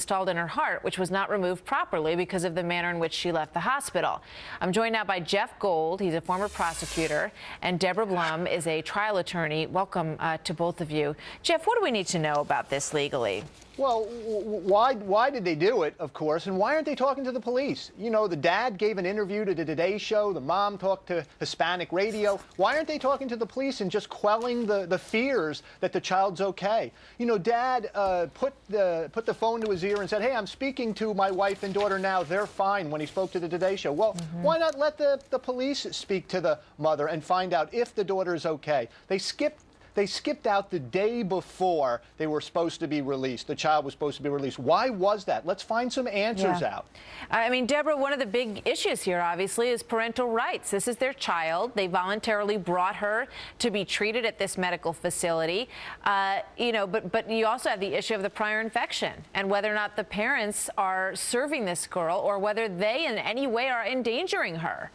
installed in her heart, which was not removed properly because of the manner in which she left the hospital. I'm joined now by Jeff Gold. He's a former prosecutor, and Deborah Blum is a trial attorney. Welcome to both of you. Jeff, what do we need to know about this legally? Well, why did they do it, of course, and why aren't they talking to the police? You know, the dad gave an interview to the Today Show, the mom talked to Hispanic radio. Why aren't they talking to the police and just quelling the fears that the child's okay? You know, dad put the phone to his ear and said, hey, I'm speaking to my wife and daughter now, they're fine, when he spoke to the Today Show. Well, why not let the police speak to the mother and find out if the daughter is okay? They skipped out the day before they were supposed to be released. The child was supposed to be released. Why was that? Let's find some answers out. I mean, Deborah, one of the big issues here, obviously, is parental rights. This is their child. They voluntarily brought her to be treated at this medical facility. You know, but you also have the issue of the prior infection and whether or not the parents are serving this girl or whether they in any way are endangering her.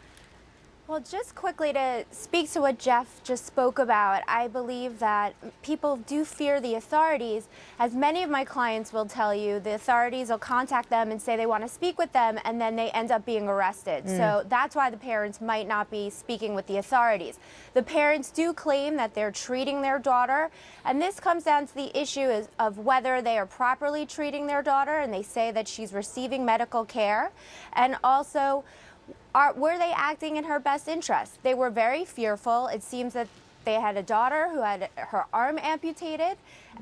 Well, just quickly to speak to what Jeff just spoke about, I believe that people do fear the authorities. As many of my clients will tell you, the authorities will contact them and say they want to speak with them, and then they end up being arrested. So that's why the parents might not be speaking with the authorities. The parents do claim that they're treating their daughter, and this comes down to the issue of whether they are properly treating their daughter, and they say that she's receiving medical care, and also were they acting in her best interest? They were very fearful. It seems that they had a daughter who had her arm amputated,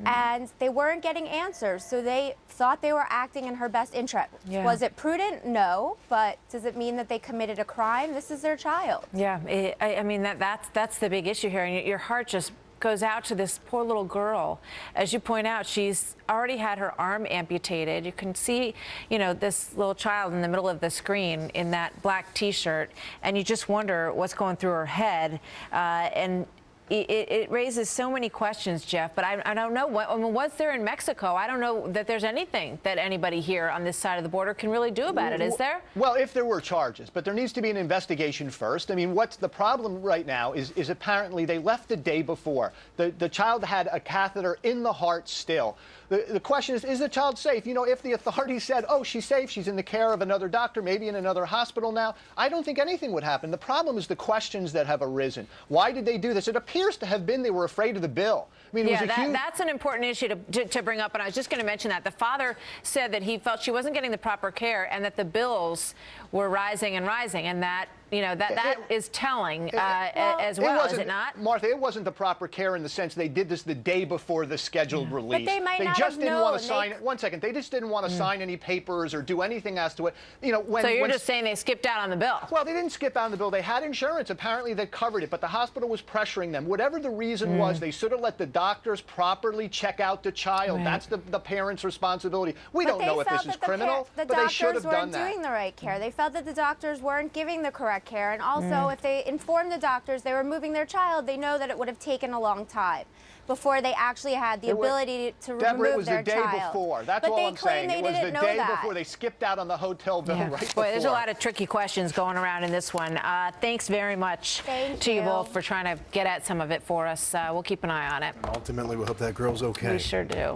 and they weren't getting answers. So they thought they were acting in her best interest. Yeah. Was it prudent? No. But does it mean that they committed a crime? This is their child. Yeah, I mean, that's the big issue here. And your heart just goes out to this poor little girl. As you point out, she's already had her arm amputated. You can see, you know, this little child in the middle of the screen in that black T-shirt, and you just wonder what's going through her head. And it raises so many questions, Jeff, but I don't know. I mean, what's there in Mexico? I don't know that there's anything that anybody here on this side of the border can really do about it, is there? Well, if there were charges, but there needs to be an investigation first. I mean, what's the problem right now is apparently they left the day before. The child had a catheter in the heart still. The question is the child safe? You know, if the authorities said, oh, she's safe, she's in the care of another doctor, maybe in another hospital now, I don't think anything would happen. The problem is the questions that have arisen. Why did they do this? It appears to have been they were afraid of the bill. I mean, that's an important issue to bring up, and I was just going to mention that. The father said that he felt she wasn't getting the proper care and that the bills were rising and rising, and that, you know, that is telling as well, is it not? Martha, it wasn't the proper care in the sense they did this the day before the scheduled release. But they might not just have didn't known. want to sign it. One second. They just didn't want to sign any papers or do anything as to it. You know, so you're just saying they skipped out on the bill? Well, they didn't skip out on the bill. They had insurance. Apparently, they covered it, but the hospital was pressuring them. Whatever the reason was, they should have let the doctors properly check out the child. That's the parent's responsibility. We don't know if this is criminal, but they should have done that. The doctors weren't doing the right care. They felt that the doctors weren't giving the correct care, and also if they informed the doctors they were moving their child, they know that it would have taken a long time before they actually had the ability to remove their child. Deborah, it was the day before. That's all I'm saying. It was the day before. They skipped out on the hotel bill right before. Boy, there's a lot of tricky questions going around in this one. Thanks very much to you both for trying to get at some of it for us. We'll keep an eye on it. Ultimately, we hope that girl's okay. We sure do.